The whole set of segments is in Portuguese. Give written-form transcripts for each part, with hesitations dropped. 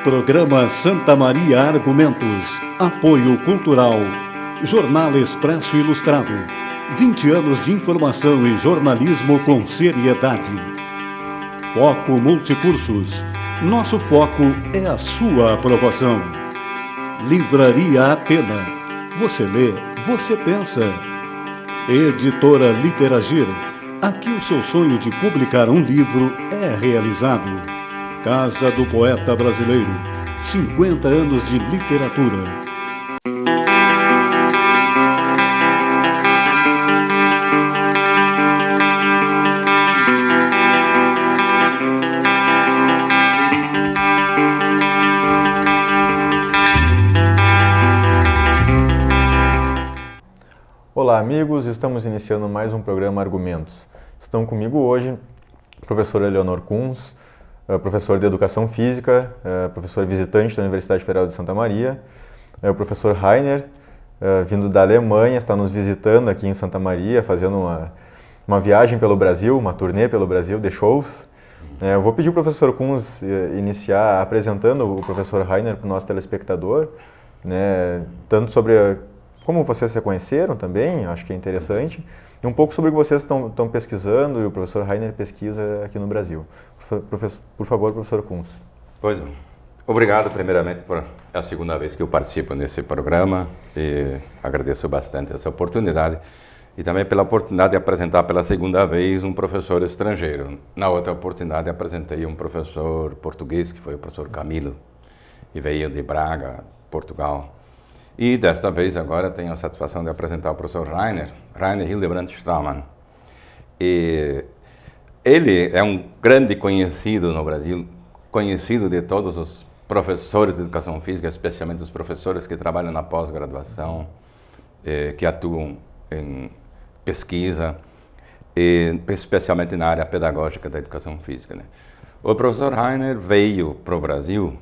Programa Santa Maria Argumentos. Apoio Cultural. Jornal Expresso Ilustrado. 20 anos de informação e jornalismo com seriedade. Foco Multicursos. Nosso foco é a sua aprovação. Livraria Atena. Você lê, você pensa. Editora Literagir. Aqui o seu sonho de publicar um livro é realizado. Casa do Poeta Brasileiro. 50 anos de literatura. Olá amigos, estamos iniciando mais um programa Argumentos. Estão comigo hoje o professor Eleonor Kunz, professor de Educação Física, professor visitante da Universidade Federal de Santa Maria, o professor Rainer, vindo da Alemanha, está nos visitando aqui em Santa Maria, fazendo uma viagem pelo Brasil, uma turnê pelo Brasil de shows. Eu vou pedir ao professor Kunz iniciar apresentando o professor Rainer para o nosso telespectador, né, tanto sobre como vocês se conheceram também, acho que é interessante, e um pouco sobre o que vocês estão pesquisando e o professor Rainer pesquisa aqui no Brasil. Por favor, professor Kunz. Pois é. Obrigado, primeiramente, por a segunda vez que eu participo nesse programa e agradeço bastante essa oportunidade e também pela oportunidade de apresentar pela segunda vez um professor estrangeiro. Na outra oportunidade apresentei um professor português, que foi o professor Camilo, e veio de Braga, Portugal. E desta vez agora tenho a satisfação de apresentar o professor Rainer Hildebrand Straumann. E ele é um grande conhecido no Brasil, conhecido de todos os professores de educação física, especialmente os professores que trabalham na pós-graduação, que atuam em pesquisa, especialmente na área pedagógica da educação física, né? O professor Rainer veio para o Brasil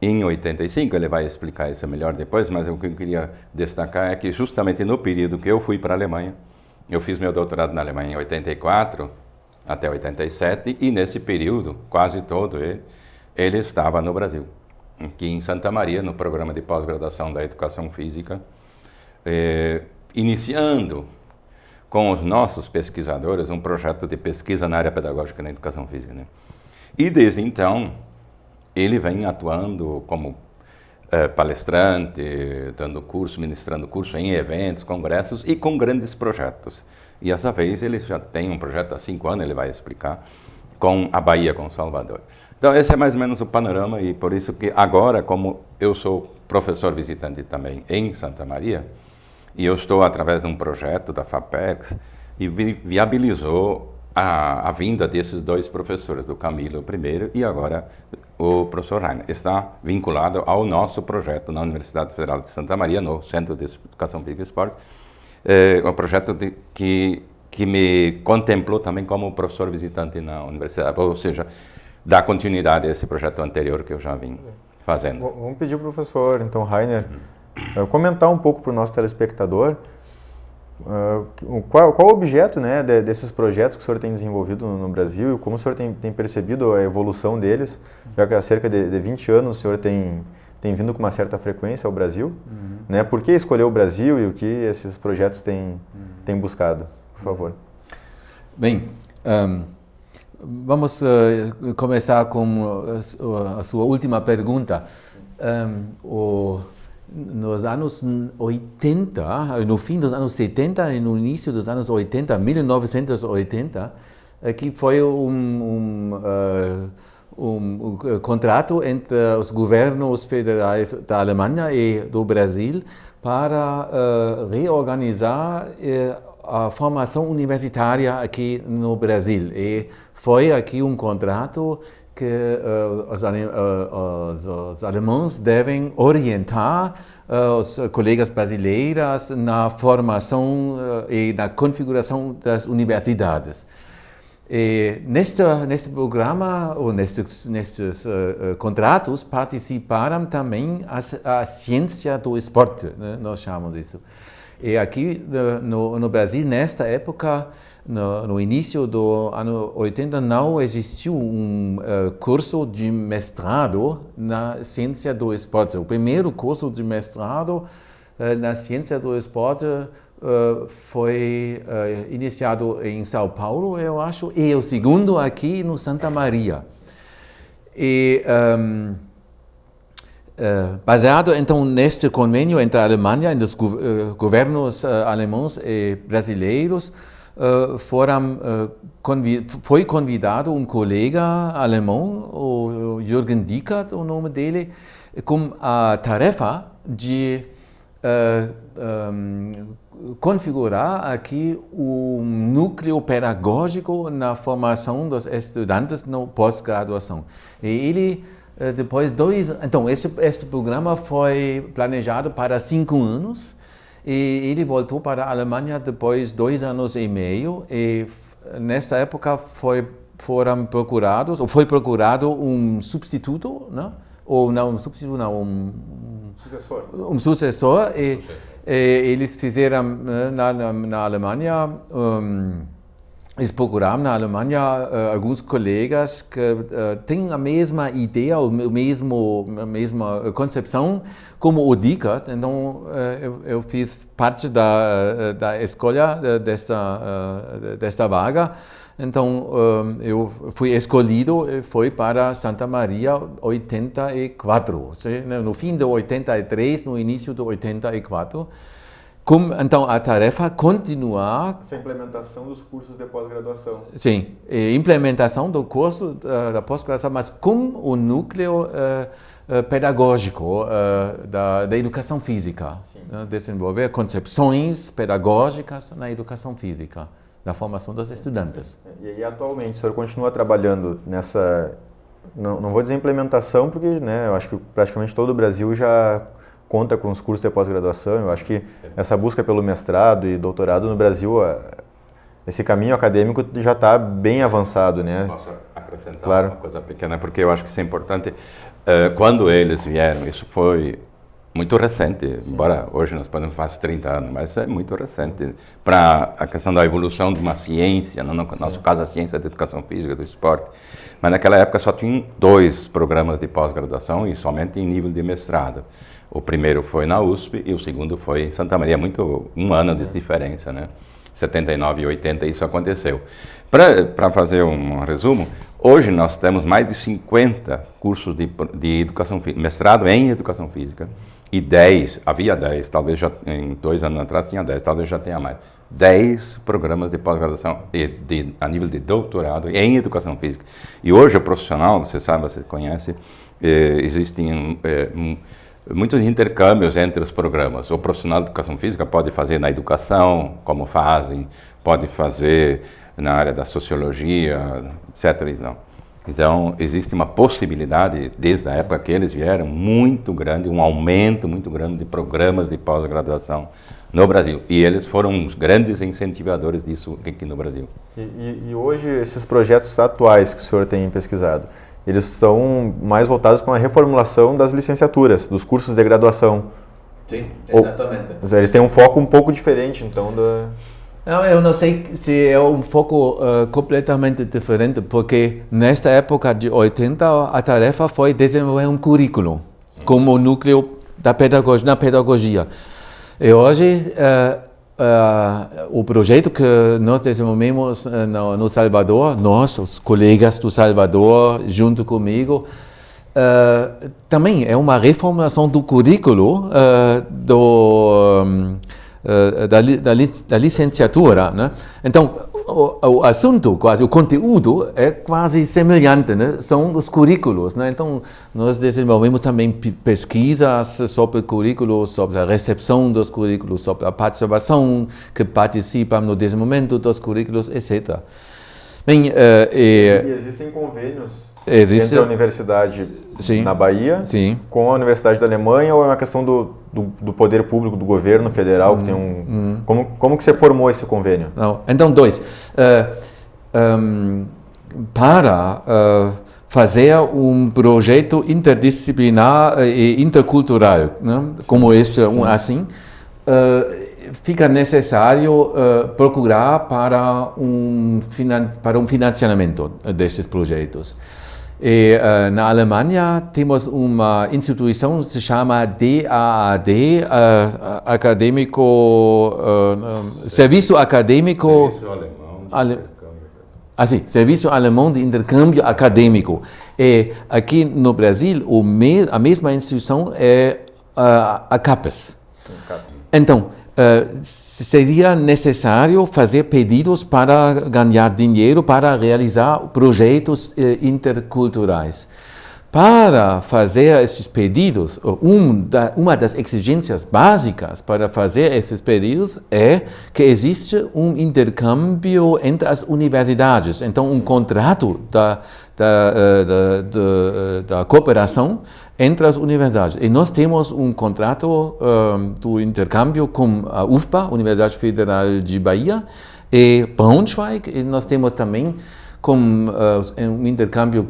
em 85, ele vai explicar isso melhor depois, mas o que eu queria destacar é que justamente no período que eu fui para a Alemanha, eu fiz meu doutorado na Alemanha em 84 até 87, e nesse período, quase todo ele estava no Brasil, aqui em Santa Maria, no programa de pós-graduação da Educação Física, iniciando com os nossos pesquisadores um projeto de pesquisa na área pedagógica na Educação Física, né? E desde então, ele vem atuando como palestrante, dando curso, ministrando curso em eventos, congressos e com grandes projetos. E essa vez ele já tem um projeto há 5 anos, ele vai explicar, com a Bahia, com Salvador. Então esse é mais ou menos o panorama, e por isso que agora, como eu sou professor visitante também em Santa Maria, e eu estou através de um projeto da FAPEX, e viabilizou a vinda desses dois professores, do Camilo primeiro e agora o professor Rainer. Está vinculado ao nosso projeto na Universidade Federal de Santa Maria, no Centro de Educação Física e Esportes, um projeto que me contemplou também como professor visitante na universidade, ou seja, dá continuidade a esse projeto anterior que eu já vim fazendo. Vamos pedir ao professor, então, Rainer, comentar um pouco para o nosso telespectador qual o objeto, né, desses projetos que o senhor tem desenvolvido no Brasil e como o senhor tem percebido a evolução deles, já que há cerca de 20 anos o senhor tem vindo com uma certa frequência ao Brasil, né? Por que escolheu o Brasil e o que esses projetos têm buscado? Por favor. Bem, vamos começar com a sua última pergunta. Nos anos 80, no fim dos anos 70 e no início dos anos 80, 1980, que foi um contrato entre os governos federais da Alemanha e do Brasil para reorganizar a formação universitária aqui no Brasil. E foi aqui um contrato que os alemães devem orientar os colegas brasileiros na formação e na configuração das universidades. E neste programa, ou nestes contratos, participaram também a ciência do esporte, né? Nós chamamos isso. E aqui no Brasil, nesta época, no início do ano 80 não existiu curso de mestrado na ciência do esporte. O primeiro curso de mestrado na ciência do esporte foi iniciado em São Paulo, eu acho, e o segundo aqui no Santa Maria. E baseado então neste convênio entre a Alemanha e os governos alemães e brasileiros, foi convidado um colega alemão, o Jürgen Dickert, o nome dele, com a tarefa de configurar aqui o núcleo pedagógico na formação dos estudantes na pós-graduação. E ele, depois então esse programa foi planejado para 5 anos, e ele voltou para a Alemanha depois 2 anos e meio, e nessa época foi procurado um substituto, né? Ou não, um substituto não, um sucessor, e eles fizeram na Alemanha, eles procuraram na Alemanha alguns colegas que têm a mesma ideia, a mesma concepção como o Dickert. Então eu fiz parte da escolha desta vaga. Então eu fui escolhido e fui para Santa Maria 84, no fim de 83, no início de 84. Então a tarefa continuar... Essa implementação dos cursos de pós-graduação. Sim, implementação do curso da pós-graduação, mas com o núcleo pedagógico da educação física. Né? Desenvolver concepções pedagógicas na educação física, na formação dos estudantes. E atualmente o senhor continua trabalhando nessa, não vou dizer implementação, porque né, eu acho que praticamente todo o Brasil já conta com os cursos de pós-graduação. Eu acho que essa busca pelo mestrado e doutorado no Brasil, esse caminho acadêmico já está bem avançado, né? Posso acrescentar uma coisa pequena, porque eu acho que isso é importante. Quando eles vieram, isso foi muito recente, embora hoje nós podemos fazer 30 anos, mas é muito recente para a questão da evolução de uma ciência, no nosso caso a ciência da educação física, do esporte. Mas naquela época só tinham 2 programas de pós-graduação e somente em nível de mestrado. O primeiro foi na USP e o segundo foi em Santa Maria, um ano de diferença, né? 79 e 80 isso aconteceu. Para fazer um resumo, hoje nós temos mais de 50 cursos de educação física, mestrado em educação física, e havia 10, talvez já em 2 anos atrás tinha 10, talvez já tenha mais. 10 programas de pós-graduação a nível de doutorado em educação física. E hoje o profissional, você sabe, você conhece, existem muitos intercâmbios entre os programas. O profissional de educação física pode fazer na educação, como fazem, pode fazer na área da sociologia, etc. Então, existe uma possibilidade, desde a época que eles vieram, muito grande, um aumento muito grande de programas de pós-graduação no Brasil. E eles foram os grandes incentivadores disso aqui no Brasil. E hoje, esses projetos atuais que o senhor tem pesquisado, eles são mais voltados para uma reformulação das licenciaturas, dos cursos de graduação. Sim, exatamente. Eles têm um foco um pouco diferente, então, Não, eu não sei se é um foco completamente diferente, porque nesta época de 80 a tarefa foi desenvolver um currículo como núcleo da pedagogia. E hoje o projeto que nós desenvolvemos no Salvador, nós, os colegas do Salvador, junto comigo, também é uma reformulação do currículo da licenciatura, né? Então, o assunto, quase, o conteúdo é quase semelhante, né? São os currículos, né? Então, nós desenvolvemos também pesquisas sobre currículos, sobre a recepção dos currículos, sobre a participação que participam no desenvolvimento dos currículos, etc. Bem, e existem convênios entre a universidade na Bahia com a Universidade da Alemanha, ou é uma questão do poder público, do governo federal, que tem Como que você formou esse convênio? Não, então, 2. Para fazer um projeto interdisciplinar e intercultural, né? Como esse, assim, fica necessário procurar para um financiamento desses projetos. E, na Alemanha temos uma instituição que se chama DAAD, Serviço Acadêmico Serviço Alemão de Intercâmbio Acadêmico. E aqui no Brasil, a mesma instituição é a CAPES. Então, seria necessário fazer pedidos para ganhar dinheiro para realizar projetos interculturais. Para fazer esses pedidos, uma das exigências básicas para fazer esses pedidos é que existe um intercâmbio entre as universidades. Então, um contrato da cooperação entre as universidades. E nós temos um contrato do intercâmbio com a UFBA, Universidade Federal de Bahia, e Braunschweig, e nós temos também um intercâmbio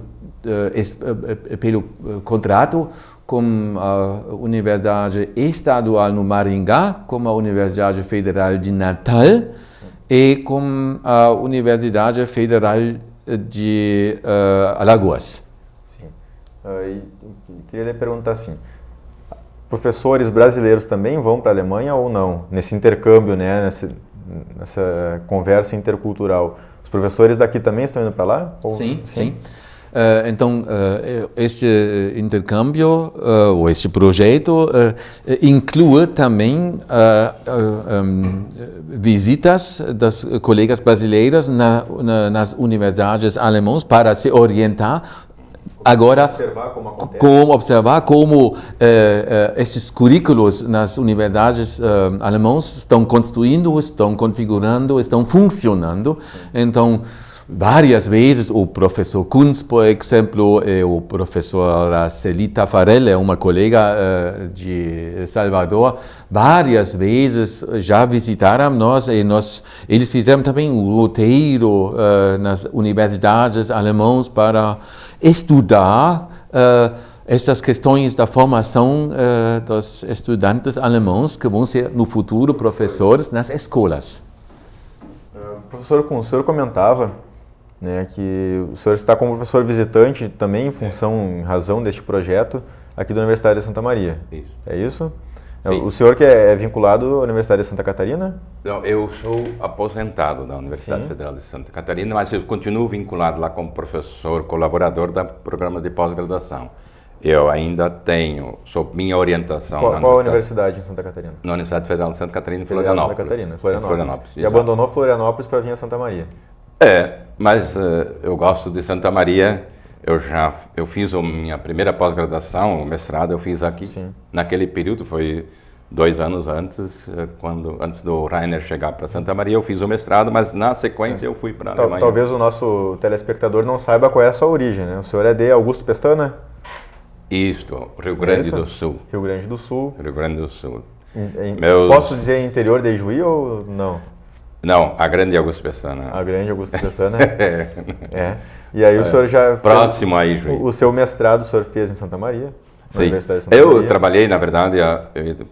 pelo contrato com a Universidade Estadual no Maringá, com a Universidade Federal de Natal e com a Universidade Federal de Alagoas. Sim. Queria lhe perguntar assim, professores brasileiros também vão para a Alemanha ou não? Nesse intercâmbio, né, nessa conversa intercultural. Os professores daqui também estão indo para lá? Ou... Sim. Então, este intercâmbio, ou este projeto, inclui também visitas das colegas brasileiras nas universidades alemãs para se orientar. Agora, observar como esses currículos nas universidades alemãs estão construindo, estão configurando, estão funcionando. Então, várias vezes o professor Kunz, por exemplo, e o professor Celita Farel, é uma colega de Salvador, várias vezes já visitaram nós e eles fizeram também um roteiro nas universidades alemãs para estudar essas questões da formação dos estudantes alemães que vão ser no futuro professores nas escolas. Professor Kunz, o senhor comentava, né, que o senhor está como professor visitante também em razão deste projeto aqui da Universidade de Santa Maria. Isso. É isso? Sim. O senhor que é vinculado à Universidade de Santa Catarina? Não, eu sou aposentado da Universidade Federal de Santa Catarina, mas eu continuo vinculado lá como professor colaborador do programa de pós-graduação. Eu ainda tenho, sob minha orientação... Qual universidade em Santa Catarina? Na Universidade Federal de Santa Catarina, em Florianópolis. Florianópolis. E abandonou Florianópolis para vir a Santa Maria? Mas eu gosto de Santa Maria. Eu fiz a minha primeira pós-graduação, o mestrado eu fiz aqui. Sim. Naquele período, foi 2 anos antes, antes do Rainer chegar para Santa Maria, eu fiz o mestrado, mas na sequência eu fui para a Alemanha. Talvez o nosso telespectador não saiba qual é a sua origem, né? O senhor é de Augusto Pestana? Isto, Rio Grande do Sul. Rio Grande do Sul. Rio Grande do Sul. Posso dizer interior de Ijuí ou não? Não, a Grande Augusto Pestana. A Grande Augusto Pestana? E aí o senhor já... Próximo a Ijuí. O seu mestrado o senhor fez em Santa Maria? Sim. Universidade de Santa Maria. Trabalhei, na verdade,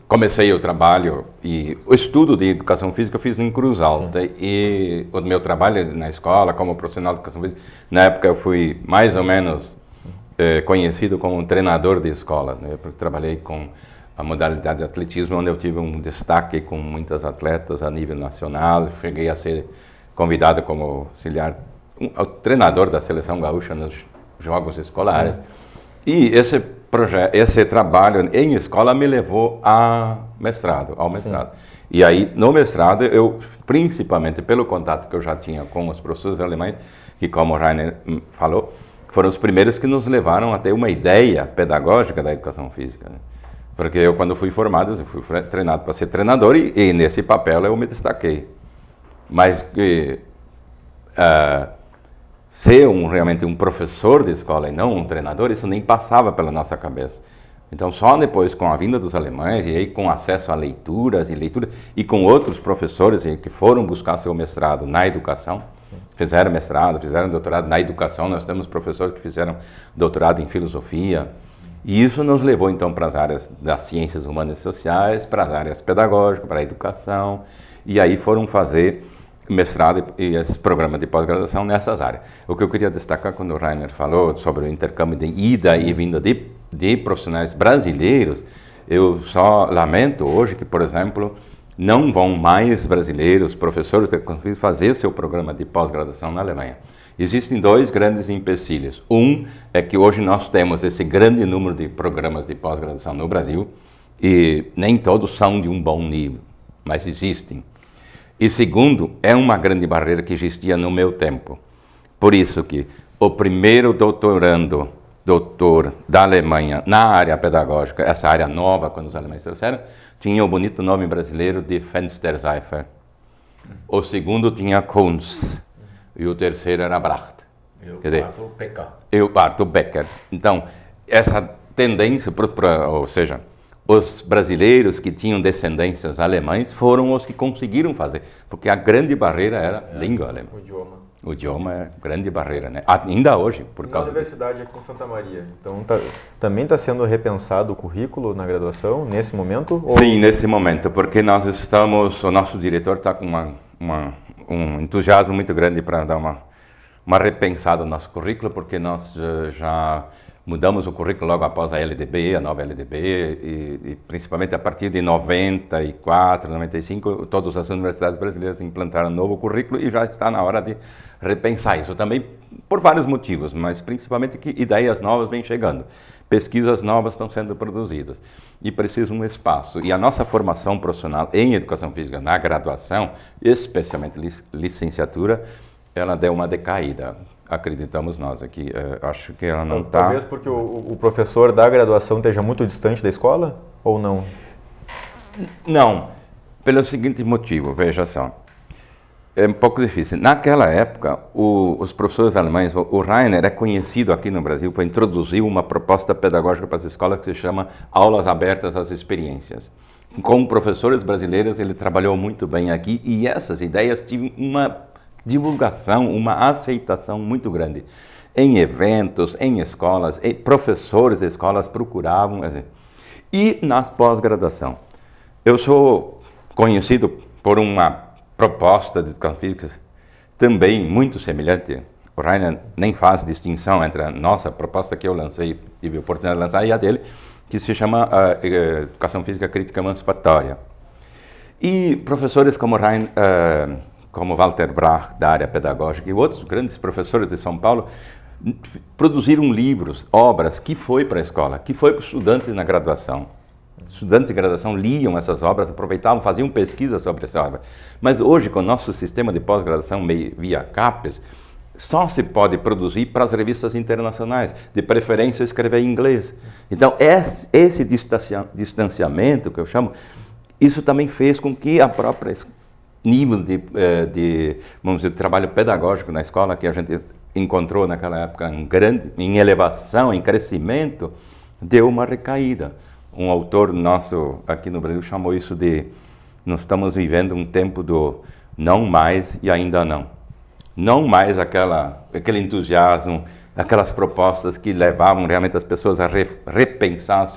comecei o trabalho e o estudo de educação física eu fiz em Cruz Alta. Sim. E o meu trabalho na escola como profissional de educação física, na época eu fui mais ou menos conhecido como um treinador de escola, né? Porque trabalhei com a modalidade de atletismo, onde eu tive um destaque com muitas atletas a nível nacional. Cheguei a ser convidado como auxiliar, treinador da seleção gaúcha nos jogos escolares. Sim. E esse trabalho em escola me levou ao mestrado. Sim. E aí, no mestrado, eu, principalmente pelo contato que eu já tinha com os professores alemães, que, como o Rainer falou, foram os primeiros que nos levaram a ter uma ideia pedagógica da educação física, né? Porque eu, quando fui formado, eu fui treinado para ser treinador e nesse papel eu me destaquei. Mas ser realmente um professor de escola e não um treinador, isso nem passava pela nossa cabeça. Então, só depois, com a vinda dos alemães, e aí com acesso a leituras e com outros professores que foram buscar seu mestrado na educação, sim, fizeram mestrado, fizeram doutorado na educação. Nós temos professores que fizeram doutorado em filosofia, E isso nos levou, então, para as áreas das ciências humanas e sociais, para as áreas pedagógicas, para a educação, e aí foram fazer mestrado e esse programa de pós-graduação nessas áreas. O que eu queria destacar quando o Rainer falou sobre o intercâmbio de ida e vinda de profissionais brasileiros, eu só lamento hoje que, por exemplo, não vão mais brasileiros, professores de educação física, fazer seu programa de pós-graduação na Alemanha. Existem dois grandes empecilhos. Um é que hoje nós temos esse grande número de programas de pós-graduação no Brasil e nem todos são de um bom nível, mas existem. E segundo, é uma grande barreira que existia no meu tempo. Por isso que o primeiro doutor da Alemanha na área pedagógica, essa área nova, quando os alemães trouxeram, tinha o bonito nome brasileiro de Fensterseifer. O segundo tinha Kunz. E o terceiro era Bracht. E o Arthur Becker. Então, essa tendência, ou seja, os brasileiros que tinham descendências alemães foram os que conseguiram fazer, porque a grande barreira era a língua alemã. O idioma. O idioma é grande barreira, né? Ainda hoje, por causa... Na universidade aqui em Santa Maria, então também está sendo repensado o currículo na graduação, nesse momento? Ou... Sim, nesse momento, porque nós estamos, o nosso diretor está com um entusiasmo muito grande para dar uma repensada no nosso currículo, porque nós já mudamos o currículo logo após a LDB, a nova LDB, e principalmente a partir de 94, 95, todas as universidades brasileiras implantaram um novo currículo e já está na hora de repensar isso. Também por vários motivos, mas principalmente que ideias novas vêm chegando, pesquisas novas estão sendo produzidas e precisa um espaço. E a nossa formação profissional em educação física na graduação, especialmente licenciatura, ela deu uma decaída. Acreditamos nós aqui, acho que ela não está... Talvez porque o professor da graduação esteja muito distante da escola, ou não? Não, pelo seguinte motivo, veja só, é um pouco difícil. Naquela época, os professores alemães, o Rainer é conhecido aqui no Brasil por introduzir uma proposta pedagógica para as escolas que se chama Aulas Abertas às Experiências. Com professores brasileiros, ele trabalhou muito bem aqui e essas ideias tinham uma divulgação, uma aceitação muito grande. Em eventos, em escolas, professores de escolas procuravam. E na pós-graduação. Eu sou conhecido por uma proposta de educação física também muito semelhante. O Rainer nem faz distinção entre a nossa proposta que eu lancei, tive a oportunidade de lançar, e a dele, que se chama Educação Física Crítica Emancipatória. E professores como como Walter Brach, da área pedagógica, e outros grandes professores de São Paulo, produziram livros, obras, que foi para a escola, que foi para os estudantes na graduação. Estudantes de graduação liam essas obras, aproveitavam, faziam pesquisa sobre essa obra. Mas hoje, com o nosso sistema de pós-graduação via CAPES, só se pode produzir para as revistas internacionais, de preferência escrever em inglês. Então, esse distanciamento, que eu chamo, isso também fez com que a própria nível vamos dizer, de trabalho pedagógico na escola, que a gente encontrou naquela época em elevação, em crescimento, deu uma recaída. Um autor nosso aqui no Brasil chamou isso de nós estamos vivendo um tempo do não mais e ainda não. Não mais aquele entusiasmo, aquelas propostas que levavam realmente as pessoas a repensar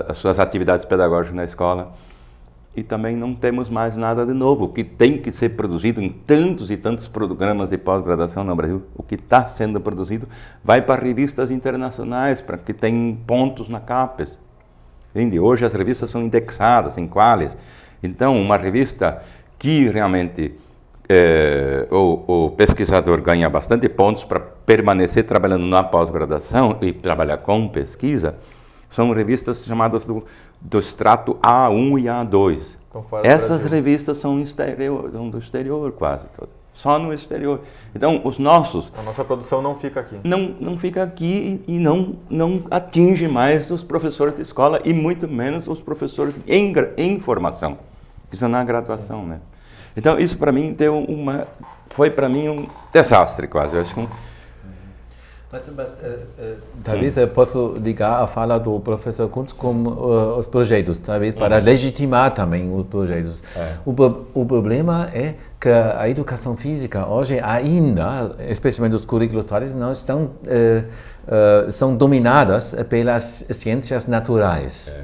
as suas atividades pedagógicas na escola. E também não temos mais nada de novo. O que tem que ser produzido em tantos e tantos programas de pós-graduação no Brasil, o que está sendo produzido, vai para revistas internacionais, para que tenham pontos na CAPES. Entende? Hoje as revistas são indexadas em quales. Então, uma revista que realmente o pesquisador ganha bastante pontos para permanecer trabalhando na pós-graduação e trabalhar com pesquisa, são revistas chamadas do extrato A1 e A2. Essas revistas são do exterior quase todo. Só no exterior. Então, a nossa produção não fica aqui. Não fica aqui e não atinge mais os professores de escola e muito menos os professores em formação, que são na graduação, né? Então, isso para mim foi para mim um desastre quase. Eu acho que Mas talvez eu possa ligar a fala do professor Kunz com os projetos, talvez para legitimar também os projetos. O problema é que a educação física hoje ainda, especialmente os currículos tradicionais, são dominadas pelas ciências naturais.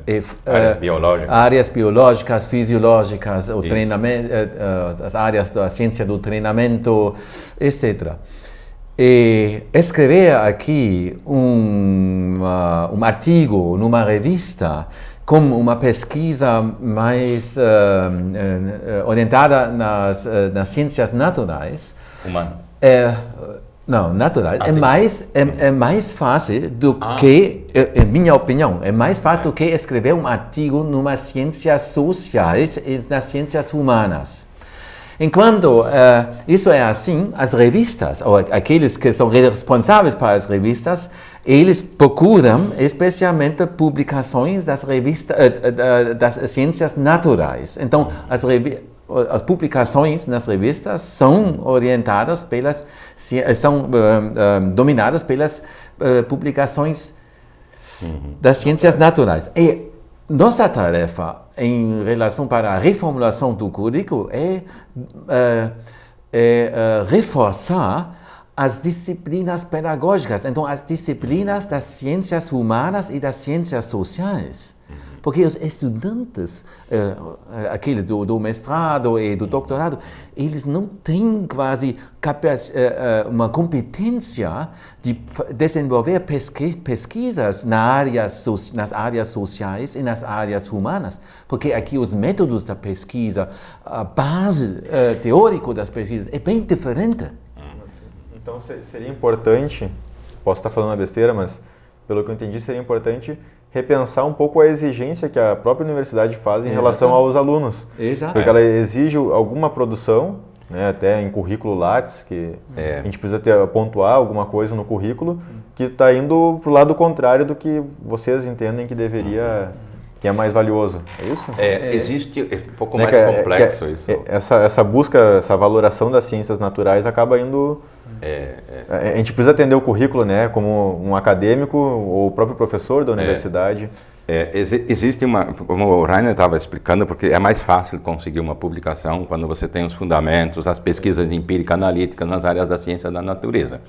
Áreas biológicas, fisiológicas, o treinamento, as áreas da ciência do treinamento, etc. E escrever aqui um artigo numa revista com uma pesquisa mais orientada nas ciências naturais, naturais, é mais fácil do que, em minha opinião, é mais fácil do que escrever um artigo numas ciências sociais e nas ciências humanas. Enquanto isso é assim, as revistas, ou aqueles que são responsáveis para as revistas, eles procuram especialmente publicações das revistas, das ciências naturais. Então, as publicações nas revistas são orientadas dominadas pelas publicações das ciências naturais. E nossa tarefa em relação para a reformulação do currículo é reforçar as disciplinas pedagógicas, então as disciplinas das ciências humanas e das ciências sociais. Porque os estudantes, aquele do mestrado e do doutorado, eles não têm quase uma competência de desenvolver pesquisas nas áreas sociais e nas áreas humanas, porque aqui os métodos da pesquisa, a base teórica das pesquisas é bem diferente. Então seria importante, posso estar falando uma besteira, mas pelo que eu entendi seria importante repensar um pouco a exigência que a própria universidade faz em relação aos alunos. Exato. Porque ela exige alguma produção, né, até em currículo Lattes, que a gente precisa pontuar alguma coisa no currículo que está indo para o lado contrário do que vocês entendem que deveria, que é mais valioso. É isso? Existe um pouco mais complexo isso. Essa busca, essa valoração das ciências naturais acaba indo... A gente precisa atender o currículo, né, como um acadêmico ou o próprio professor da universidade. Existe como o Rainer estava explicando, porque é mais fácil conseguir uma publicação quando você tem os fundamentos, as pesquisas empíricas, analíticas nas áreas da ciência da natureza.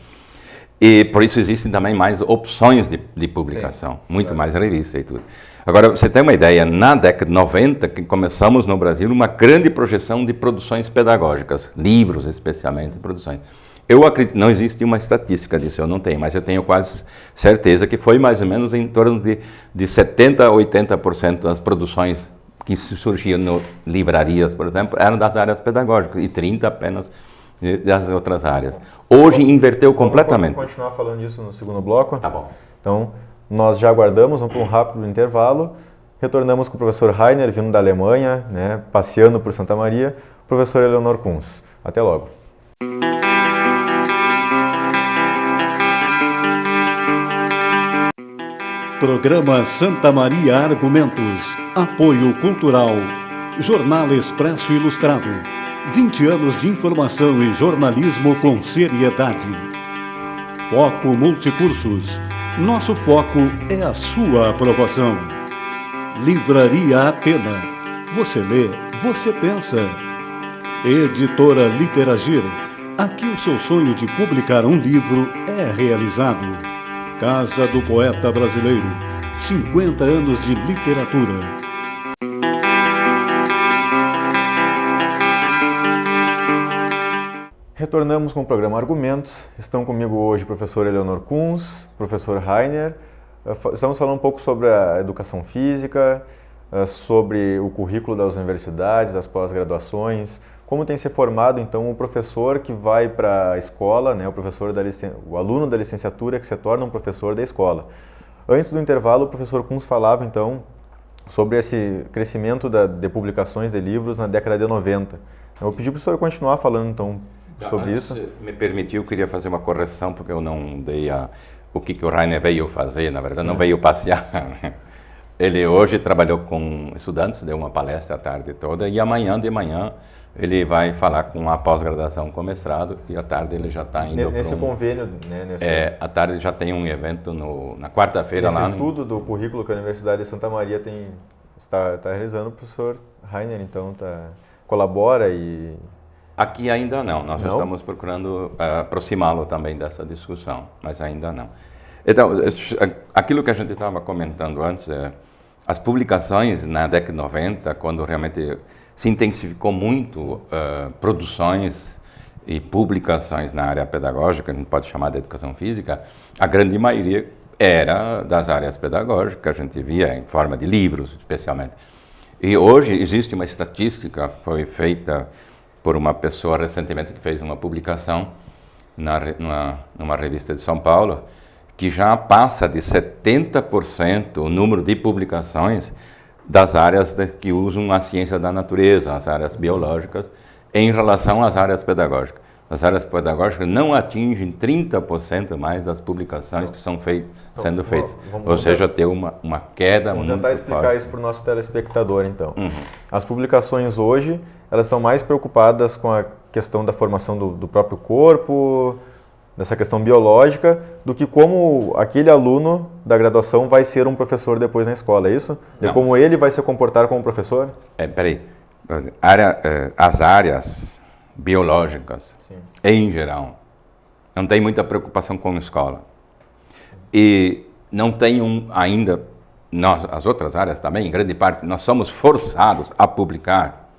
E por isso existem também mais opções de publicação, muito mais revista e tudo. Agora, você tem uma ideia, na década de 90, que começamos no Brasil uma grande projeção de produções pedagógicas, livros especialmente, produções. Eu acredito, não existe uma estatística disso, eu não tenho, mas eu tenho quase certeza que foi mais ou menos em torno de 70% a 80% das produções que surgiam em livrarias, por exemplo, eram das áreas pedagógicas, e 30% apenas das outras áreas. Hoje inverteu completamente. Vamos continuar falando disso no segundo bloco? Tá bom. Então, nós já aguardamos, vamos para um rápido intervalo, retornamos com o professor Rainer, vindo da Alemanha, né, passeando por Santa Maria, o professor Eleonor Kunz. Até logo. Programa Santa Maria Argumentos. Apoio Cultural. Jornal Expresso Ilustrado. 20 anos de informação e jornalismo com seriedade. Foco Multicursos. Nosso foco é a sua aprovação. Livraria Atena. Você lê, você pensa. Editora Literagir. Aqui o seu sonho de publicar um livro é realizado. Casa do Poeta Brasileiro, 50 anos de literatura. Retornamos com o programa Argumentos. Estão comigo hoje o professor Eleonor Kunz, professor Rainer. Estamos falando um pouco sobre a educação física, sobre o currículo das universidades, das pós-graduações, como tem se formado, então, o professor que vai para a escola, né, o aluno da licenciatura que se torna um professor da escola. Antes do intervalo, o professor Kunz falava, então, sobre esse crescimento de publicações de livros na década de 90. Eu pedi para o senhor continuar falando, então, sobre isso. Se me permitiu, eu queria fazer uma correção, porque eu não dei o que o Rainer veio fazer, na verdade, não veio passear. Ele hoje trabalhou com estudantes, deu uma palestra a tarde toda, e amanhã de manhã ele vai falar com a pós-graduação com mestrado e à tarde ele já está indo nesse convênio, né? À tarde já tem um evento na quarta-feira lá. Nesse estudo do currículo que a Universidade de Santa Maria está realizando, o professor Rainer, então, colabora e... Aqui ainda não, nós estamos procurando aproximá-lo também dessa discussão, mas ainda não. Então, aquilo que a gente estava comentando antes, as publicações na década de 90, quando realmente se intensificou muito produções e publicações na área pedagógica, a gente pode chamar de educação física, a grande maioria era das áreas pedagógicas, a gente via em forma de livros, especialmente. E hoje existe uma estatística, foi feita por uma pessoa recentemente que fez uma publicação numa revista de São Paulo, que já passa de 70% o número de publicações das áreas que usam a ciência da natureza, as áreas biológicas, em relação às áreas pedagógicas. As áreas pedagógicas não atingem 30% mais das publicações que são sendo feitas. Ou seja, tem uma queda muito forte. Vamos tentar explicar isso para o nosso telespectador, então. As publicações hoje, elas estão mais preocupadas com a questão da formação do próprio corpo, dessa questão biológica, do que como aquele aluno da graduação vai ser um professor depois na escola, é isso? De como ele vai se comportar como professor? Peraí, as áreas biológicas, sim, em geral, não tem muita preocupação com a escola. E não tem ainda, as outras áreas também, em grande parte, nós somos forçados a publicar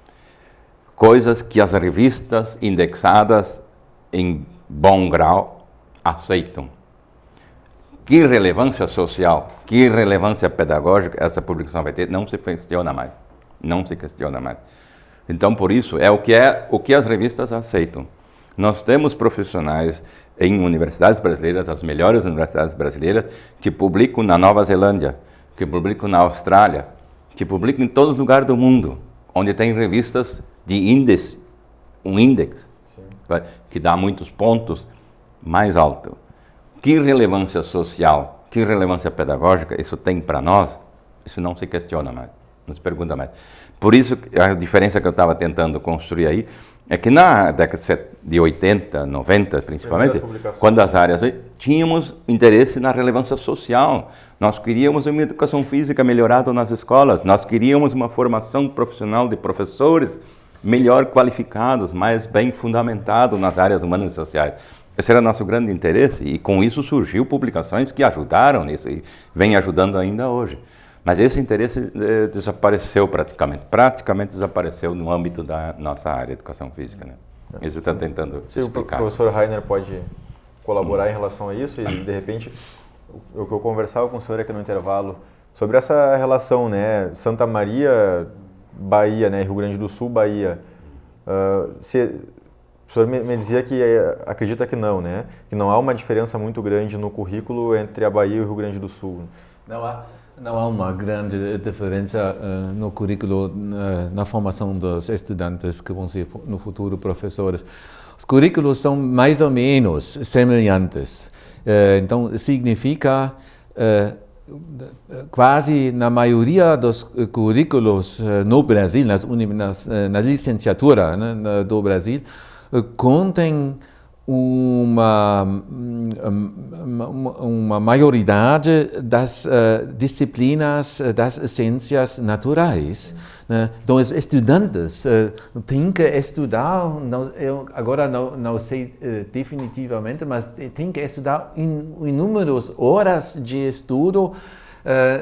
coisas que as revistas indexadas em bom grau aceitam. Que relevância social, que relevância pedagógica essa publicação vai ter, não se questiona mais. Não se questiona mais. Então, por isso, o que as revistas aceitam. Nós temos profissionais em universidades brasileiras, as melhores universidades brasileiras, que publicam na Nova Zelândia, que publicam na Austrália, que publicam em todos os lugares do mundo, onde tem revistas de índice, um índice, que dá muitos pontos mais alto. Que relevância social, que relevância pedagógica isso tem para nós, isso não se questiona mais, não se pergunta mais. Por isso, a diferença que eu estava tentando construir aí, é que na década de 80, 90 principalmente, quando as áreas tínhamos interesse na relevância social, nós queríamos uma educação física melhorada nas escolas, nós queríamos uma formação profissional de professores melhor qualificados, mais bem fundamentados nas áreas humanas e sociais. Esse era nosso grande interesse e com isso surgiu publicações que ajudaram nisso e vem ajudando ainda hoje. Mas esse interesse desapareceu praticamente desapareceu no âmbito da nossa área de educação física, né? Isso está tentando explicar. O professor Rainer pode colaborar em relação a isso e, de repente, o que eu conversava com o senhor aqui no intervalo sobre essa relação, né, Santa Maria, Bahia, né, Rio Grande do Sul, Bahia. O senhor me dizia que acredita que não, né, que não há uma diferença muito grande no currículo entre a Bahia e o Rio Grande do Sul. Não há uma grande diferença no currículo, na formação dos estudantes que vão ser no futuro professores. Os currículos são mais ou menos semelhantes. Então, significa, quase na maioria dos currículos no Brasil, na licenciatura, né, do Brasil, contém uma maioridade das disciplinas das ciências naturais, né? Então, os estudantes têm que estudar, eu agora não sei definitivamente, mas têm que estudar inúmeras horas de estudo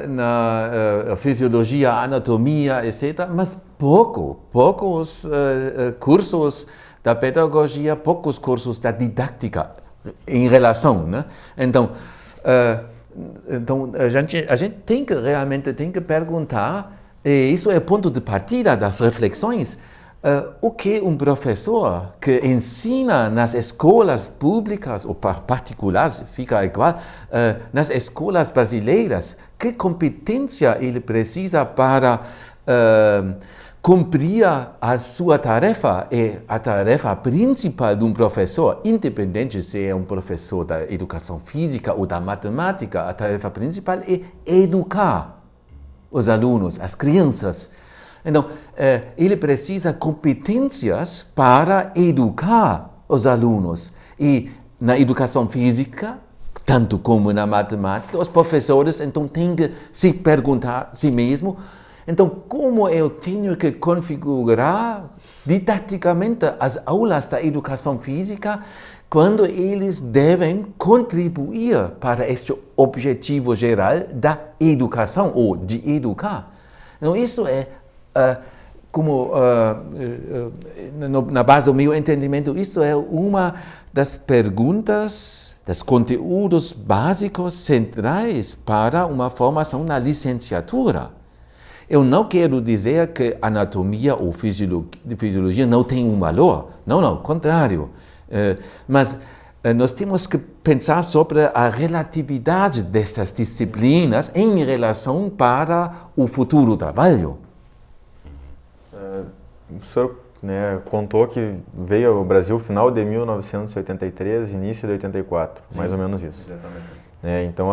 na fisiologia, anatomia, etc., mas poucos cursos da pedagogia, poucos cursos da didática em relação, né? Então, a gente realmente tem que perguntar, e isso é o ponto de partida das reflexões, o que um professor que ensina nas escolas públicas ou particulares, fica igual, nas escolas brasileiras, que competência ele precisa para cumprir a sua tarefa, é a tarefa principal de um professor, independente se é um professor da educação física ou da matemática, a tarefa principal é educar os alunos, as crianças. Então, ele precisa competências para educar os alunos. E na educação física, tanto como na matemática, os professores então têm que se perguntar a si mesmo, então como eu tenho que configurar didaticamente as aulas da educação física quando eles devem contribuir para este objetivo geral da educação ou de educar. Então isso é como na base do meu entendimento, isso é uma das perguntas, dos conteúdos básicos centrais para uma formação na licenciatura. Eu não quero dizer que anatomia ou fisiologia não tem um valor. Não, ao contrário. Mas nós temos que pensar sobre a relatividade dessas disciplinas em relação para o futuro trabalho. O senhor contou que veio ao Brasil final de 1983, início de 84, sim, mais ou menos isso. Exatamente. Então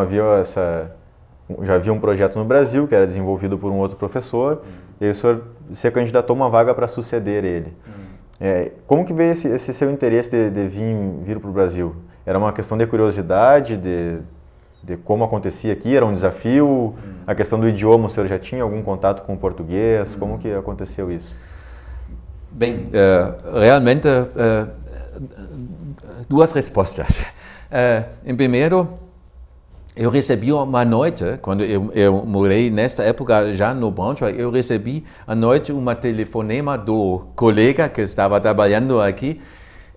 já havia um projeto no Brasil que era desenvolvido por um outro professor, e aí o senhor se candidatou a uma vaga para suceder ele. Como que veio esse seu interesse de vir para o Brasil? Era uma questão de curiosidade, de como acontecia aqui, era um desafio? A questão do idioma, o senhor já tinha algum contato com o português? Como que aconteceu isso? Bem, realmente, duas respostas. Em primeiro, eu recebi uma noite, quando eu morei nesta época já no Braunschweig, eu recebi à noite uma telefonema do colega que estava trabalhando aqui.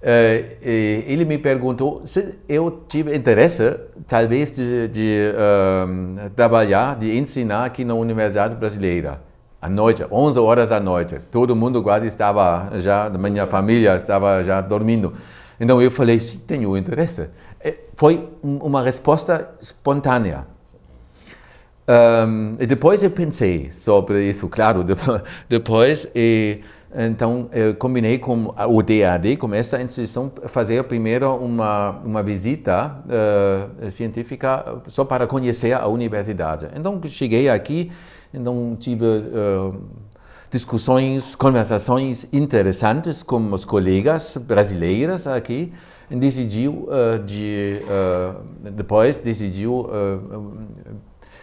Ele me perguntou se eu tive interesse, talvez, de trabalhar, de ensinar aqui na Universidade Brasileira. À noite, 11 horas da noite. Todo mundo quase estava já, minha família estava já dormindo. Então eu falei, sim, tenho interesse. Foi uma resposta espontânea. E depois eu pensei sobre isso, claro. Depois, então, eu combinei com o DAD, com essa instituição, fazer primeiro uma visita científica só para conhecer a universidade. Então, cheguei aqui, então tive discussões, conversações interessantes com os colegas brasileiros aqui. Depois decidiu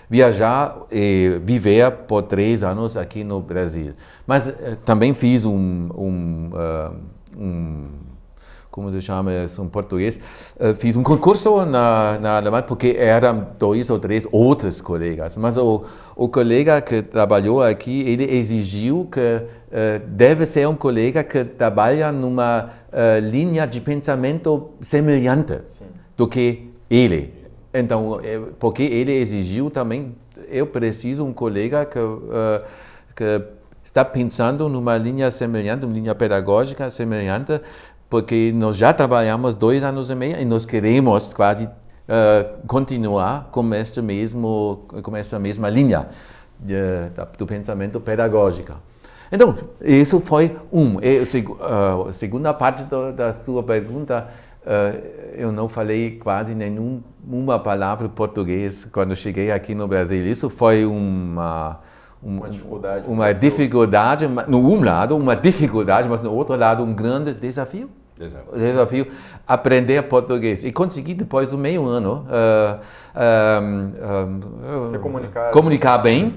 viajar e viver por 3 anos aqui no Brasil. Mas também fiz como se chama isso em português, fiz um concurso na Alemanha, porque eram 2 ou 3 outros colegas. Mas o colega que trabalhou aqui, ele exigiu que deve ser um colega que trabalha numa linha de pensamento semelhante do que ele. Então, porque ele exigiu também, eu preciso de um colega que está pensando numa linha semelhante, uma linha pedagógica semelhante, porque nós já trabalhamos 2 anos e meio e nós queremos quase continuar com essa mesma linha do pensamento pedagógico. Então, isso foi a segunda parte da sua pergunta. Eu não falei quase nenhuma palavra português quando cheguei aqui no Brasil. Isso foi uma dificuldade, no lado uma dificuldade, mas no outro lado um grande desafio. Aprender português. E consegui depois do meio ano comunicar bem.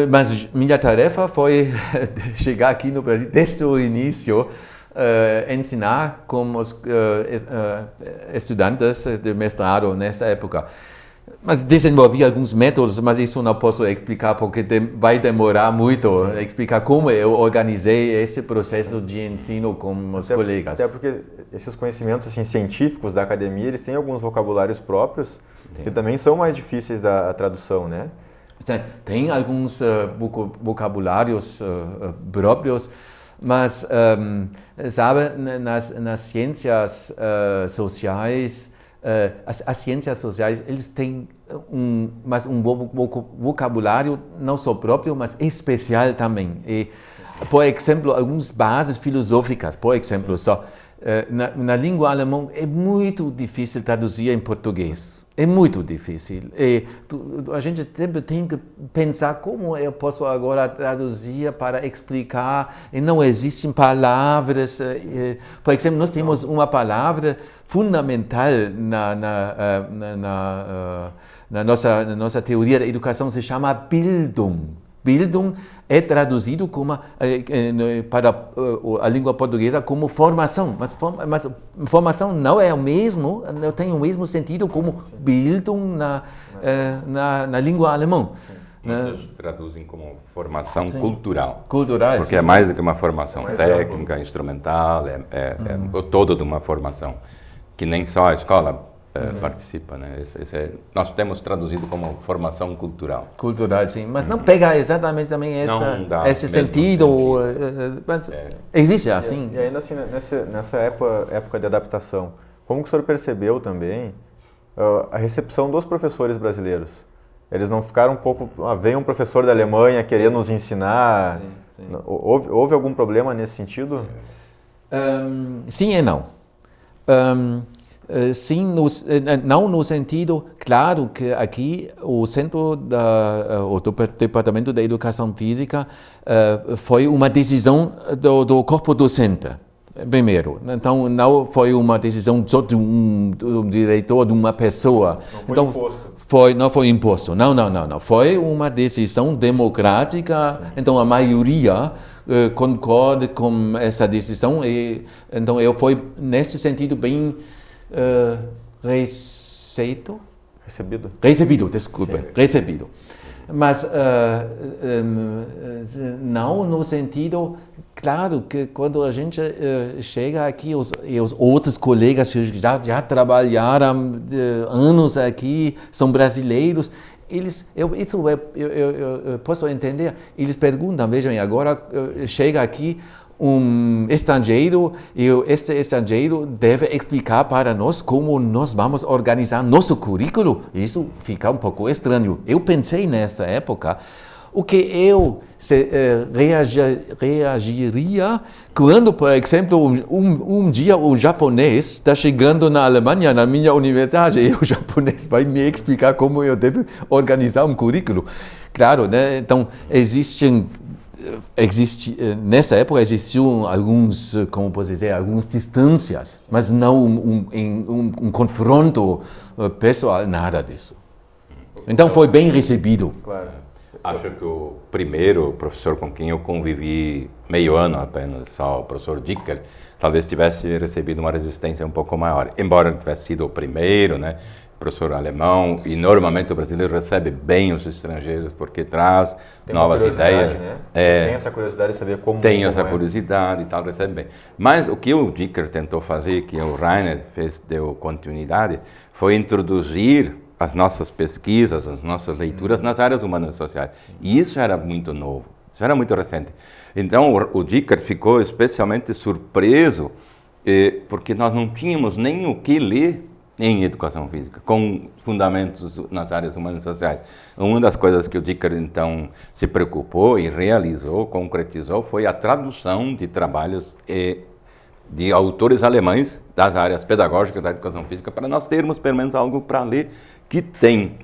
Mas minha tarefa foi chegar aqui no Brasil desde o início, ensinar como os estudantes de mestrado nessa época. Mas desenvolvi alguns métodos, mas isso não posso explicar porque vai demorar muito explicar como eu organizei esse processo de ensino com os colegas. Até porque esses conhecimentos assim, científicos da academia, eles têm alguns vocabulários próprios que também são mais difíceis da tradução, né? Tem alguns vocabulários próprios, mas, sabe, nas ciências sociais, as ciências sociais, eles têm um vocabulário não só próprio, mas especial também. E, por exemplo, algumas bases filosóficas, por exemplo, na língua alemã é muito difícil traduzir em português. É muito difícil. E a gente sempre tem que pensar como eu posso agora traduzir para explicar. E não existem palavras. Por exemplo, nós temos uma palavra fundamental na nossa teoria da educação, se chama Bildung. Bildung é traduzido como, para a língua portuguesa como formação, mas formação não é o mesmo, não tem o mesmo sentido como Bildung na língua alemã. Muitos traduzem como formação cultural. Cultural, porque é mais do que uma formação técnica, instrumental, é o todo de uma formação, que nem só a escola participa, né? Nós temos traduzido como formação cultural. Cultural, sim, mas não pega exatamente também esse sentido. Mas existe assim. E ainda assim, nessa época de adaptação, como que o senhor percebeu também a recepção dos professores brasileiros? Eles não ficaram um pouco... vem um professor da Alemanha querendo nos ensinar. Sim. Houve algum problema nesse sentido? Sim e não. Sim, não no sentido, claro que aqui o centro o Departamento da Educação Física foi uma decisão do corpo docente, primeiro. Então, não foi uma decisão só de um diretor, de uma pessoa. Não foi imposto. Não foi imposto, não. Foi uma decisão democrática, então a maioria concorda com essa decisão. E, então, eu fui, nesse sentido, bem... Recebido, desculpa, sim. Recebido. Mas não no sentido, claro, que quando a gente chega aqui, e os outros colegas que já trabalharam anos aqui, são brasileiros, eu posso entender, eles perguntam, vejam, agora chega aqui um estrangeiro, e este estrangeiro deve explicar para nós como nós vamos organizar nosso currículo. Isso fica um pouco estranho. Eu pensei nessa época, o que eu reagiria quando, por exemplo, um dia o japonês está chegando na Alemanha, na minha universidade, e o japonês vai me explicar como eu devo organizar um currículo. Claro, né? Então, nessa época existiam algumas distâncias, mas não um confronto pessoal, nada disso. Então foi bem recebido. Claro. Acho que o primeiro professor com quem eu convivi meio ano apenas, só o professor Dicker, talvez tivesse recebido uma resistência um pouco maior, embora tivesse sido o primeiro, né? Professor alemão, e normalmente o brasileiro recebe bem os estrangeiros porque traz novas ideias. Né? Tem essa curiosidade de saber como tem essa curiosidade e tal, recebe bem. Mas o que o Dicker tentou fazer, que o Rainer deu continuidade, foi introduzir as nossas pesquisas, as nossas leituras nas áreas humanas e sociais. E isso era muito novo, isso era muito recente. Então o Dicker ficou especialmente surpreso porque nós não tínhamos nem o que ler em educação física, com fundamentos nas áreas humanas e sociais. Uma das coisas que o Dicker, então, se preocupou e realizou, concretizou, foi a tradução de trabalhos de autores alemães das áreas pedagógicas da educação física, para nós termos, pelo menos, algo para ler que tem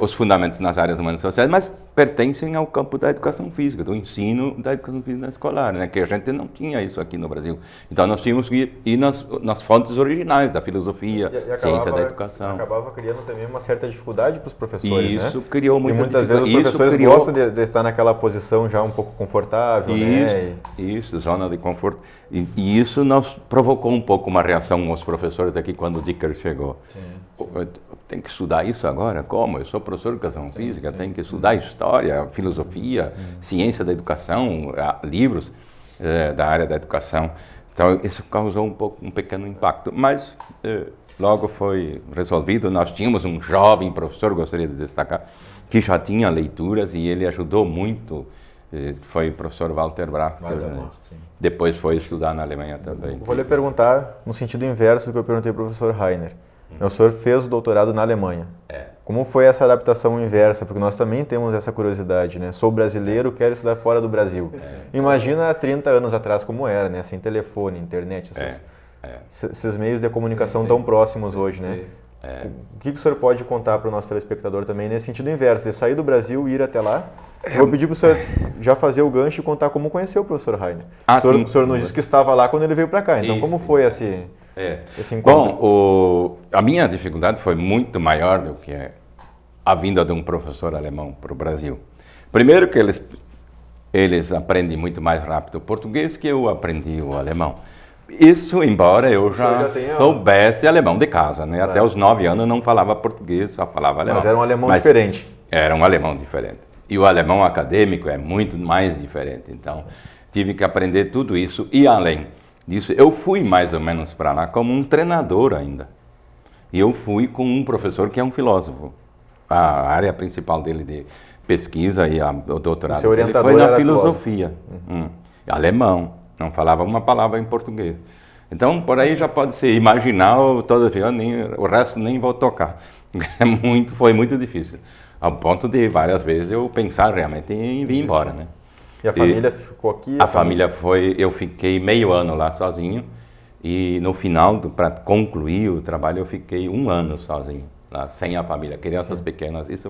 os fundamentos nas áreas humanas e sociais, mas pertencem ao campo da educação física, do ensino da educação física escolar, né? Que a gente não tinha isso aqui no Brasil. Então nós tínhamos que ir nas fontes originais da filosofia, ciência da educação. Acabava criando também uma certa dificuldade para os professores, isso, né? Criou muita muitas vezes os professores gostam de estar naquela posição já um pouco confortável, né? Isso, zona de conforto. E isso provocou um pouco uma reação aos professores aqui quando o Dicker chegou. Sim. Tem que estudar isso agora? Como? Eu sou professor de educação física, tenho que estudar história, filosofia, ciência da educação, livros da área da educação. Então, isso causou um pequeno impacto, mas logo foi resolvido. Nós tínhamos um jovem professor, gostaria de destacar, que já tinha leituras e ele ajudou muito. Foi o professor Walter Bracht, depois foi estudar na Alemanha também. Vou lhe perguntar no sentido inverso do que eu perguntei para o professor Rainer. O senhor fez o doutorado na Alemanha. Como foi essa adaptação inversa? Porque nós também temos essa curiosidade, né? Sou brasileiro, quero estudar fora do Brasil. Imagina há 30 anos atrás como era, né? Sem telefone, internet, Esses meios de comunicação tão próximos hoje, né? O que o senhor pode contar para o nosso telespectador também nesse sentido inverso, de sair do Brasil e ir até lá? Vou pedir para o senhor já fazer o gancho e contar como conheceu o professor Rainer. O senhor nos disse que estava lá quando ele veio para cá, então como foi esse encontro? Bom, a minha dificuldade foi muito maior do que a vinda de um professor alemão para o Brasil. Primeiro que eles aprendem muito mais rápido o português que eu aprendi o alemão. Isso, embora eu já soubesse alemão de casa, né? Até os 9 anos eu não falava português, só falava alemão. Mas era um alemão diferente. Era um alemão diferente. E o alemão acadêmico é muito mais diferente. Então, tive que aprender tudo isso. E além disso, eu fui mais ou menos para lá como um treinador ainda. E eu fui com um professor que é um filósofo. A área principal dele de pesquisa e o doutorado dele foi na filosofia. Alemão. Não falava uma palavra em português. Então, por aí já pode se imaginar, o resto nem vou tocar. Foi muito difícil. Ao ponto de, várias vezes, eu pensar realmente em vir embora, né? E a família ficou aqui? A família foi... Eu fiquei meio ano lá sozinho. E no final, para concluir o trabalho, eu fiquei 1 ano sozinho, lá, sem a família. Crianças pequenas. Isso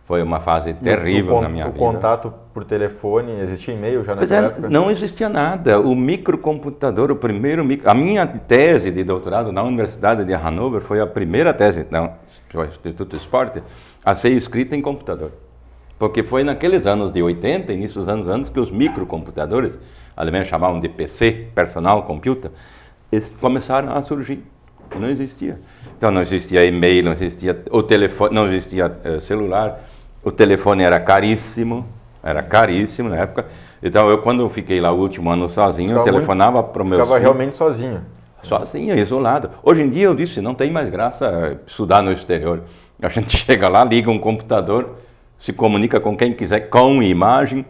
foi uma fase terrível na minha vida. O contato por telefone, existia e-mail já nessa época? Não existia nada. O microcomputador, o primeiro a minha tese de doutorado na Universidade de Hannover foi a primeira tese do Instituto Esporte a ser escrita em computador. Porque foi naqueles anos de 80, início dos anos que os microcomputadores, alemães chamavam de PC, Personal Computer, eles começaram a surgir. Não existia. Então não existia e-mail, não existia o telefone, não existia celular. O telefone era caríssimo na época. Então, quando eu fiquei lá o último ano sozinho, eu telefonava para o meu filho. Ficava realmente sozinho? Sozinho, isolado. Hoje em dia, eu disse, não tem mais graça estudar no exterior. A gente chega lá, liga um computador, se comunica com quem quiser, com imagem,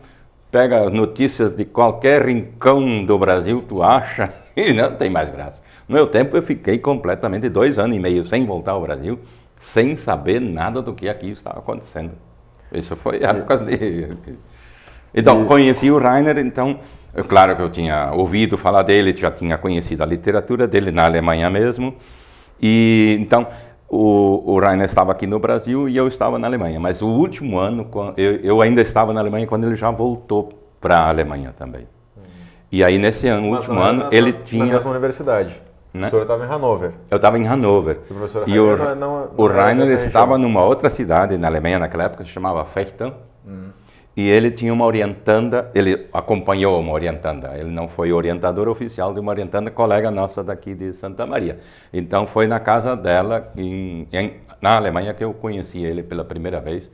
pega notícias de qualquer rincão do Brasil, tu acha, e não tem mais graça. No meu tempo, eu fiquei completamente 2 anos e meio sem voltar ao Brasil, sem saber nada do que aqui estava acontecendo. Isso foi época de... Então, conheci o Rainer, então, claro que eu tinha ouvido falar dele, já tinha conhecido a literatura dele na Alemanha mesmo, e então o Rainer estava aqui no Brasil e eu estava na Alemanha, mas o último ano, eu ainda estava na Alemanha quando ele já voltou para a Alemanha também. E aí, nesse último ano, ele tinha... Na mesma universidade. Né? O senhor estava em Hannover. Eu estava em Hannover. E o Rainer estava numa outra cidade na Alemanha naquela época, que se chamava Fechten. E ele tinha uma orientanda, ele acompanhou uma orientanda. Ele não foi orientador oficial de uma orientanda, colega nossa daqui de Santa Maria. Então foi na casa dela, na Alemanha, que eu conheci ele pela primeira vez.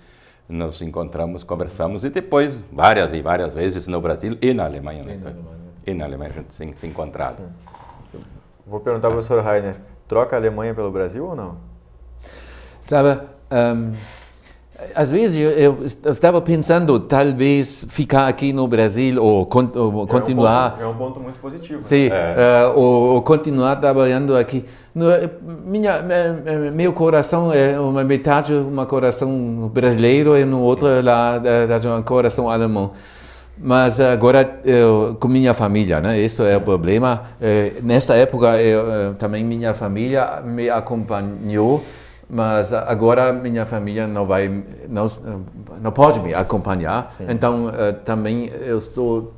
Nos encontramos, conversamos e depois várias e várias vezes no Brasil e na Alemanha. E na Alemanha a gente se encontrado. Sim. Vou perguntar ao professor Rainer, troca a Alemanha pelo Brasil ou não? Sabe, às vezes eu estava pensando talvez ficar aqui no Brasil ou continuar... É um ponto muito positivo. Sim, ou continuar trabalhando aqui. Meu coração é uma metade um coração brasileiro e no outro um coração alemão. Mas agora, com minha família, né? Isso é o problema. Nessa época, também minha família me acompanhou, mas agora minha família não pode me acompanhar. Sim. Então, também eu estou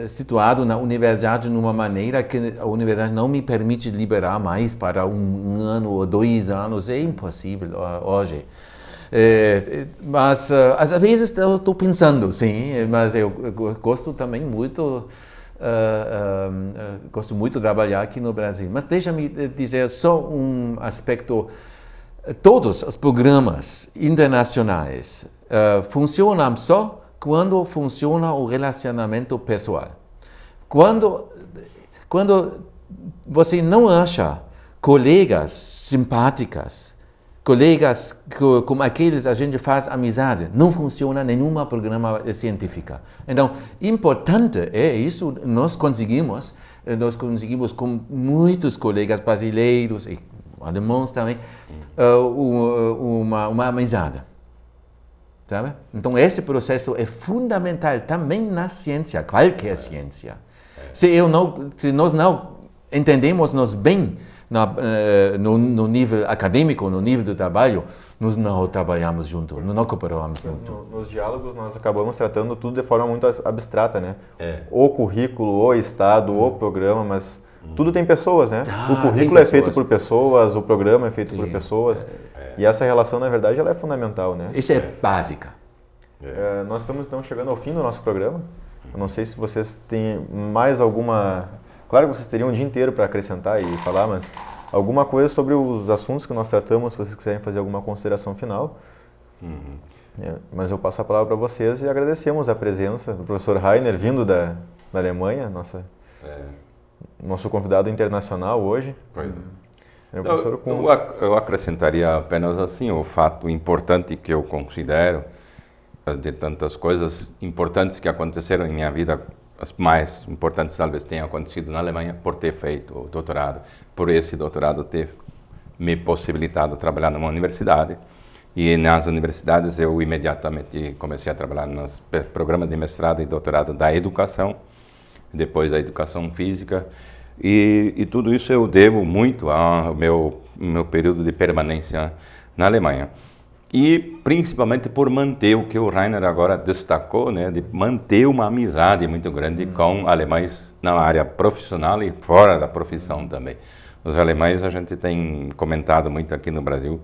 situado na universidade de uma maneira que a universidade não me permite liberar mais para 1 ano ou 2 anos. É impossível hoje. Mas às vezes eu estou pensando, sim, mas eu gosto também muito, gosto muito de trabalhar aqui no Brasil. Mas deixa-me dizer só um aspecto: todos os programas internacionais funcionam só quando funciona o relacionamento pessoal. Quando você não acha colegas simpáticas, colegas como aqueles a gente faz amizade, não funciona nenhum programa científico. Então, importante é isso, nós conseguimos com muitos colegas brasileiros e alemães também, uma amizade. sabe? Então, esse processo é fundamental também na ciência, qualquer ciência. Se nós não entendemos-nos bem no nível acadêmico, no nível do trabalho, nós não trabalhamos juntos, não cooperamos juntos. Nos diálogos nós acabamos tratando tudo de forma muito abstrata, né? O currículo, o estado, o programa, mas tudo tem pessoas, né? O currículo é feito por pessoas, o programa é feito por pessoas, e essa relação, na verdade, ela é fundamental, né? Isso é básica. Nós estamos então chegando ao fim do nosso programa. Eu não sei se vocês têm mais alguma... Claro que vocês teriam um dia inteiro para acrescentar e falar, mas alguma coisa sobre os assuntos que nós tratamos, se vocês quiserem fazer alguma consideração final. Mas eu passo a palavra para vocês e agradecemos a presença do professor Rainer, vindo da Alemanha, nosso convidado internacional hoje. Pois é. Eu acrescentaria apenas assim, o fato importante que eu considero, de tantas coisas importantes que aconteceram em minha vida, as mais importantes talvez tenham acontecido na Alemanha por ter feito o doutorado, por esse doutorado ter me possibilitado trabalhar numa universidade. E nas universidades eu imediatamente comecei a trabalhar nos programas de mestrado e doutorado da educação, depois da educação física. E tudo isso eu devo muito ao meu período de permanência na Alemanha. E principalmente por manter o que o Rainer agora destacou, né, de manter uma amizade muito grande com alemães na área profissional e fora da profissão também. Os alemães, a gente tem comentado muito aqui no Brasil,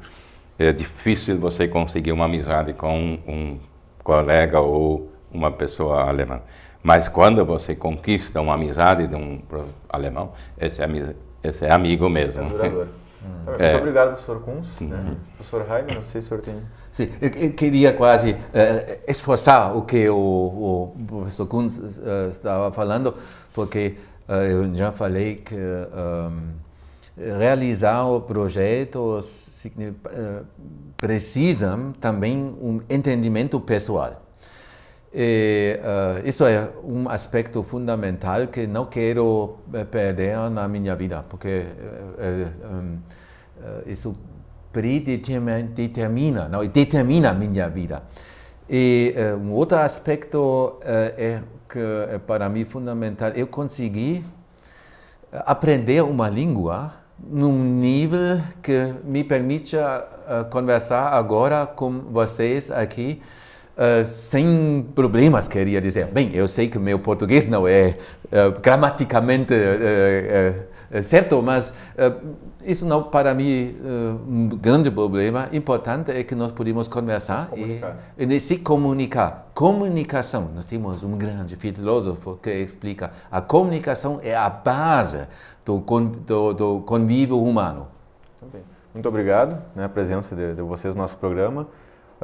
é difícil você conseguir uma amizade com um colega ou uma pessoa alemã. Mas quando você conquista uma amizade de um alemão, esse é amigo mesmo. É duradouro. Muito obrigado, professor Kunz. Professor Rainer, não sei se o senhor tem... Sim, eu queria quase esforçar o que o professor Kunz estava falando, porque eu já falei que realizar projetos precisam também um entendimento pessoal. Isso é um aspecto fundamental que não quero perder na minha vida, porque isso determina a minha vida. E um outro aspecto é que para mim fundamental, eu consegui aprender uma língua num nível que me permite conversar agora com vocês aqui sem problemas, queria dizer. Bem, eu sei que meu português não é gramaticamente certo, mas isso não para mim um grande problema. Importante é que nós podemos conversar e se comunicar. Comunicação, nós temos um grande filósofo que explica, a comunicação é a base do convívio humano. Muito obrigado, né, a presença de vocês no nosso programa.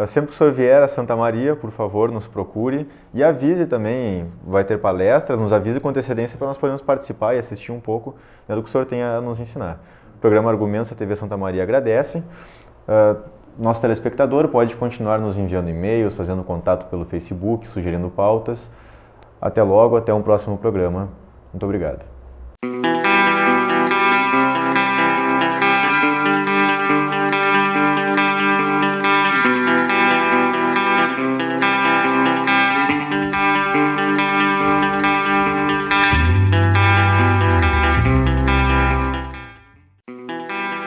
Sempre que o senhor vier a Santa Maria, por favor, nos procure e avise também, vai ter palestras, nos avise com antecedência para nós podermos participar e assistir um pouco, né, do que o senhor tem a nos ensinar. O programa Argumentos, a TV Santa Maria agradece. Nosso telespectador pode continuar nos enviando e-mails, fazendo contato pelo Facebook, sugerindo pautas. Até logo, até um próximo programa. Muito obrigado.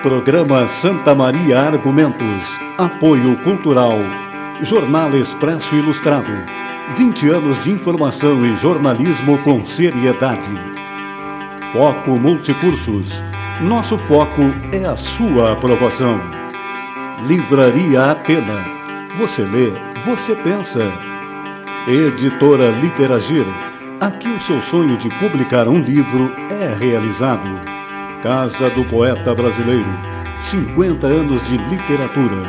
Programa Santa Maria Argumentos. Apoio Cultural. Jornal Expresso Ilustrado. 20 anos de informação e jornalismo com seriedade. Foco Multicursos. Nosso foco é a sua aprovação. Livraria Atena. Você lê, você pensa. Editora Literagir. Aqui o seu sonho de publicar um livro é realizado. Casa do Poeta Brasileiro, 50 anos de literatura.